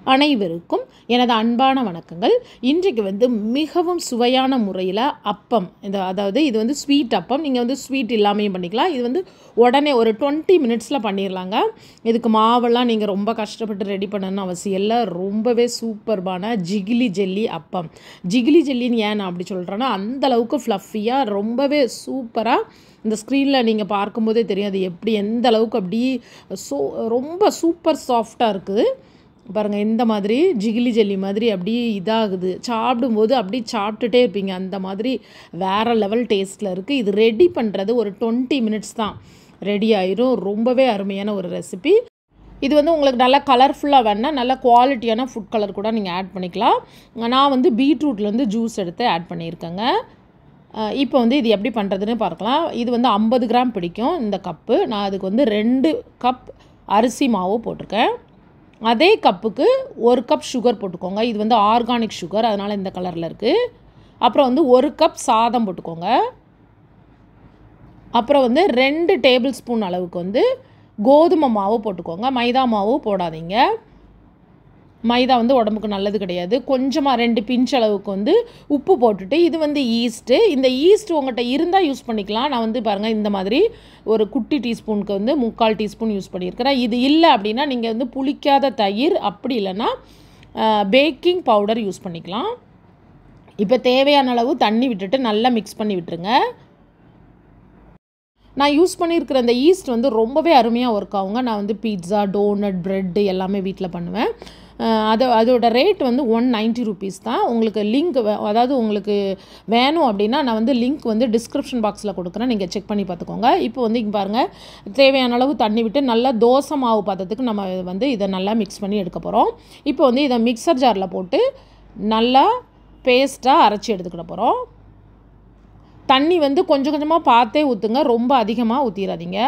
அனைவருக்கும் எனது அன்பான வணக்கங்கள். இன்றைக்கு மிகவும் சுவையான முறையில் அப்பம், அதாவது இது ஸ்வீட் அப்பம். நீங்கள் ஸ்வீட் இல்லாமையும் பண்ணிக்கலாம். இது உடனே ஒரு 20 மினிட்ஸில் பண்ணிடலாங்க. இதுக்கு மாவெல்லாம் நீங்கள் ரொம்ப கஷ்டப்பட்டு ரெடி பண்ணணும்னு அவசியம் இல்லை. ரொம்பவே சூப்பர்பான ஜிகிலி ஜெல்லி அப்பம். ஜிகிலி ஜெல்லின்னு ஏன் நான் அப்படி சொல்கிறேன்னா, அந்தளவுக்கு ஃப்ளஃபியாக ரொம்பவே சூப்பராக இந்த ஸ்க்ரீனில் நீங்கள் பார்க்கும்போதே தெரியும் அது எப்படி எந்த அளவுக்கு அப்படி ரொம்ப சூப்பர் சாஃப்டாக இருக்குது பாருங்கள். இந்த மாதிரி ஜிகிலி ஜெல்லி மாதிரி அப்படி இதாகுது, சாப்பிடும்போது அப்படி சாப்பிட்டுட்டே இருப்பீங்க. அந்த மாதிரி வேறு லெவல் டேஸ்ட்டில் இருக்குது. இது ரெடி பண்ணுறது ஒரு 20 மினிட்ஸ் தான் ரெடி ஆயிரும். ரொம்பவே அருமையான ஒரு ரெசிபி. இது உங்களுக்கு நல்லா கலர்ஃபுல்லாக வேணால் நல்ல குவாலிட்டியான ஃபுட் கலர் கூட நீங்கள் ஆட் பண்ணிக்கலாம். நான் பீட்ரூட்லேருந்து ஜூஸ் எடுத்து ஆட் பண்ணியிருக்கேங்க. இப்போ இது எப்படி பண்ணுறதுன்னு பார்க்கலாம். இது 50 கிராம் பிடிக்கும் இந்த கப்பு. நான் அதுக்கு 2 கப் அரிசி மாவு போட்டிருக்கேன். அதே கப்புக்கு 1 கப் சுகர் போட்டுக்கோங்க. இது ஆர்கானிக் சுகர், அதனால் இந்த கலரில் இருக்குது. அப்புறம் 1 கப் சாதம் போட்டுக்கோங்க. அப்புறம் 2 டேபிள் ஸ்பூன் அளவுக்கு கோதுமை மாவு போட்டுக்கோங்க. மைதா மாவு போடாதீங்க. மைதா உடம்புக்கு நல்லது கிடையாது. கொஞ்சமாக 2 பிஞ்ச் அளவுக்கு உப்பு போட்டுட்டு, இது ஈஸ்ட்டு. இந்த ஈஸ்ட் உங்கள்கிட்ட இருந்தால் யூஸ் பண்ணிக்கலாம். நான் பாருங்கள் இந்த மாதிரி ஒரு குட்டி டீஸ்பூனுக்கு 3/4 டீஸ்பூன் யூஸ் பண்ணியிருக்கிறேன். இது இல்லை அப்படின்னா நீங்கள் புளிக்காத தயிர், அப்படி இல்லைன்னா பேக்கிங் பவுடர் யூஸ் பண்ணிக்கலாம். இப்போ தேவையான அளவு தண்ணி விட்டுட்டு நல்லா மிக்ஸ் பண்ணி விட்டுருங்க. நான் யூஸ் பண்ணியிருக்கிற இந்த ஈஸ்ட் ரொம்பவே அருமையாக ஒர்க் ஆகுங்க. நான் பீட்ஸா, டோனட், ப்ரெட்டு எல்லாமே வீட்டில் பண்ணுவேன். அதோட ரேட் 190 ருபீஸ் தான். உங்களுக்கு லிங்க் அதாவது உங்களுக்கு வேணும் அப்படின்னா நான் லிங்க் டிஸ்கிரிப்ஷன் பாக்ஸில் கொடுக்குறேன், நீங்கள் செக் பண்ணி பார்த்துக்கோங்க. இப்போ இங்கே பாருங்கள், தேவையான அளவு தண்ணி விட்டு நல்லா தோசை மாவு பதத்துக்கு நம்ம இதை நல்லா மிக்ஸ் பண்ணி எடுக்க போகிறோம். இப்போ இதை மிக்சர் ஜாரில் போட்டு நல்லா பேஸ்ட்டாக அரைச்சி எடுத்துக்கிட போகிறோம். தண்ணி கொஞ்சம் கொஞ்சமாக பார்த்தே ஊற்றுங்க, ரொம்ப அதிகமாக ஊற்றிடாதீங்க.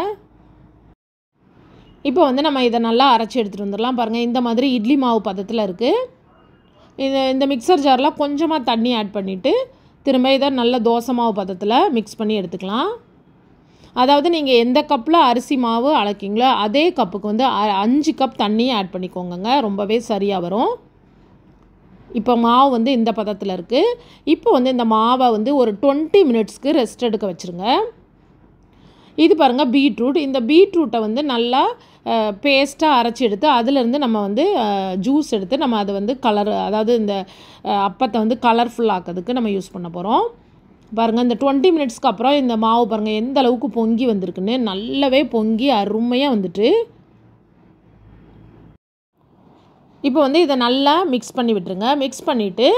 இப்போ நம்ம இதை நல்லா அரைச்சி எடுத்துகிட்டு வந்துடலாம். பாருங்கள், இந்த மாதிரி இட்லி மாவு பதத்தில் இருக்குது. இந்த மிக்சர் ஜாரில் கொஞ்சமாக தண்ணி ஆட் பண்ணிவிட்டு திரும்ப இதை நல்ல தோசை மாவு பதத்தில் மிக்ஸ் பண்ணி எடுத்துக்கலாம். அதாவது நீங்கள் எந்த கப்பில் அரிசி மாவு அளக்கிங்களோ அதே கப்புக்கு 5 கப் தண்ணி ஆட் பண்ணிக்கோங்க. ரொம்பவே சரியாக வரும். இப்போ மாவு இந்த பதத்தில் இருக்குது. இப்போ இந்த மாவை ஒரு 20 மினிட்ஸ்க்கு ரெஸ்ட் எடுக்க வச்சுருங்க. இது பாருங்கள் பீட்ரூட். இந்த பீட்ரூட்டை நல்லா பேஸ்ட்டாக அரைச்சி எடுத்து அதிலேருந்து நம்ம ஜூஸ் எடுத்து நம்ம அதை கலர், அதாவது இந்த அப்பத்தை கலர்ஃபுல் ஆக்கிறதுக்கு நம்ம யூஸ் பண்ண போகிறோம். பாருங்கள், இந்த 20 மினிட்ஸ்க்கு அப்புறம் இந்த மாவு பாருங்கள் எந்த அளவுக்கு பொங்கி வந்திருக்குன்னு. நல்லாவே பொங்கி அருமையாக வந்துட்டு. இப்போ இதை நல்லா மிக்ஸ் பண்ணி விட்டுருங்க. மிக்ஸ் பண்ணிவிட்டு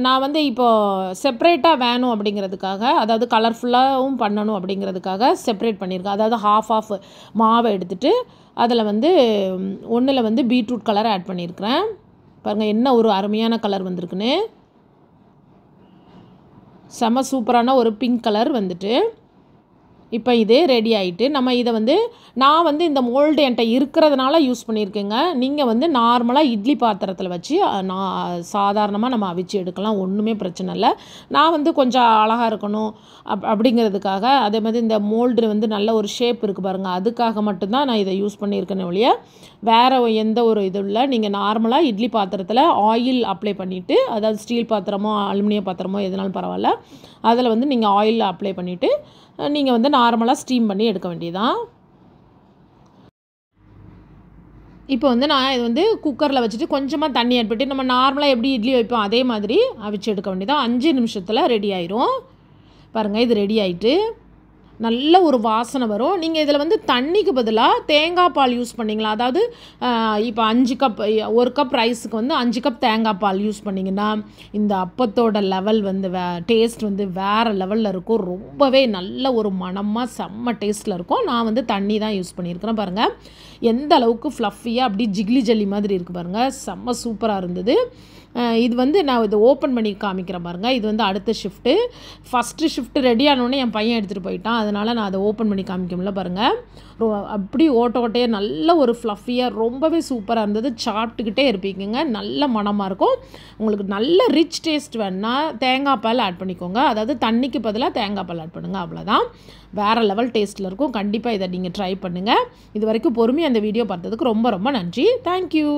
நான் இப்போது செப்ரேட்டாக வேணும் அப்படிங்கிறதுக்காக, அதாவது கலர்ஃபுல்லாகவும் பண்ணணும் அப்படிங்கிறதுக்காக செப்ரேட் பண்ணியிருக்கேன். அதாவது ஹாஃப் மாவை எடுத்துகிட்டு அதில் ஒன்றில் பீட்ரூட் கலர் ஆட் பண்ணியிருக்கிறேன். பாருங்கள் என்ன ஒரு அருமையான கலர் வந்திருக்குன்னு. செம சூப்பரான ஒரு பிங்க் கலர் வந்துட்டு. இப்போ இது ரெடி ஆகிட்டு நம்ம இதை நான் இந்த மோல்டு என்கிட்ட இருக்கிறதுனால யூஸ் பண்ணியிருக்கேங்க. நீங்கள் நார்மலாக இட்லி பாத்திரத்தில் வச்சு நான் சாதாரணமாக நம்ம அவிச்சு எடுக்கலாம், ஒன்றுமே பிரச்சனை இல்லை. நான் கொஞ்சம் அழகாக இருக்கணும் அப்படிங்கிறதுக்காக, அதே மாதிரி இந்த மோல்டு நல்ல ஒரு ஷேப் இருக்குது பாருங்கள், அதுக்காக மட்டும்தான் நான் இதை யூஸ் பண்ணியிருக்கேன் ஒழிய வேறு எந்த ஒரு இதுவும் இல்லை. நீங்கள் நார்மலாக இட்லி பாத்திரத்தில் ஆயில் அப்ளை பண்ணிவிட்டு, அதாவது ஸ்டீல் பாத்திரமோ அலுமினிய பாத்திரமோ எதுனாலும் பரவாயில்ல, அதில் நீங்கள் ஆயில் அப்ளை பண்ணிவிட்டு நீங்கள் நார்மலாக ஸ்டீம் பண்ணி எடுக்க வேண்டியதான். இப்போ நான் இது குக்கரில் வச்சுட்டு கொஞ்சமாக தண்ணி ஆட் பண்ணிட்டு நம்ம நார்மலாக எப்படி இட்லி வைப்போம் அதே மாதிரி அவிச்சு எடுக்க வேண்டியதான். 5 நிமிஷத்தில் ரெடி ஆயிரும். பாருங்கள், இது ரெடி ஆகிட்டு நல்ல ஒரு வாசனை வரும். நீங்கள் இதில் தண்ணிக்கு பதிலாக தேங்காய் பால் யூஸ் பண்ணிங்களா, அதாவது இப்போ 5 கப் 1 கப் ரைஸுக்கு 5 கப் தேங்காய் பால் யூஸ் பண்ணிங்கன்னா இந்த அப்பத்தோட லெவல் டேஸ்ட் வேறு லெவலில் இருக்கும். ரொம்பவே நல்ல ஒரு மணமாக செம்ம டேஸ்ட்டில் இருக்கும். நான் தண்ணி தான் யூஸ் பண்ணியிருக்கிறேன். பாருங்கள் எந்த அளவுக்கு ஃப்ளஃபியாக அப்படி ஜிகிலி ஜெல்லி மாதிரி இருக்குது பாருங்கள், செம்ம சூப்பராக இருந்தது. இது நான் இதை ஓப்பன் பண்ணி காமிக்கிறேன் பாருங்கள். இது அடுத்த ஷிஃப்ட்டு. ஃபஸ்ட்டு ஷிஃப்ட்டு ரெடி ஆனோடனே என் பையன் எடுத்துகிட்டு போயிட்டான், அதனால் நான் அதை ஓப்பன் பண்ணி காமிக்கல. பாருங்கள் அப்படி ஓட்டையே நல்ல ஒரு ஃப்ளஃபியாக ரொம்பவே சூப்பராக இருந்தது. சாப்பிட்டுக்கிட்டே இருப்பீங்க, நல்ல மணமாக இருக்கும். உங்களுக்கு நல்ல ரிச் டேஸ்ட் வேணுன்னா தேங்காய் பால் ஆட் பண்ணிக்கோங்க. அதாவது தண்ணிக்கு பதிலாக தேங்காய் பால் ஆட் பண்ணுங்கள், அவ்வளோதான். வேறு லெவல் டேஸ்ட்டில் இருக்கும். கண்டிப்பாக இதை நீங்கள் ட்ரை பண்ணுங்கள். இது வரைக்கும் பொறுமையாக அந்த வீடியோ பார்த்ததுக்கு ரொம்ப ரொம்ப நன்றி. தேங்க்யூ.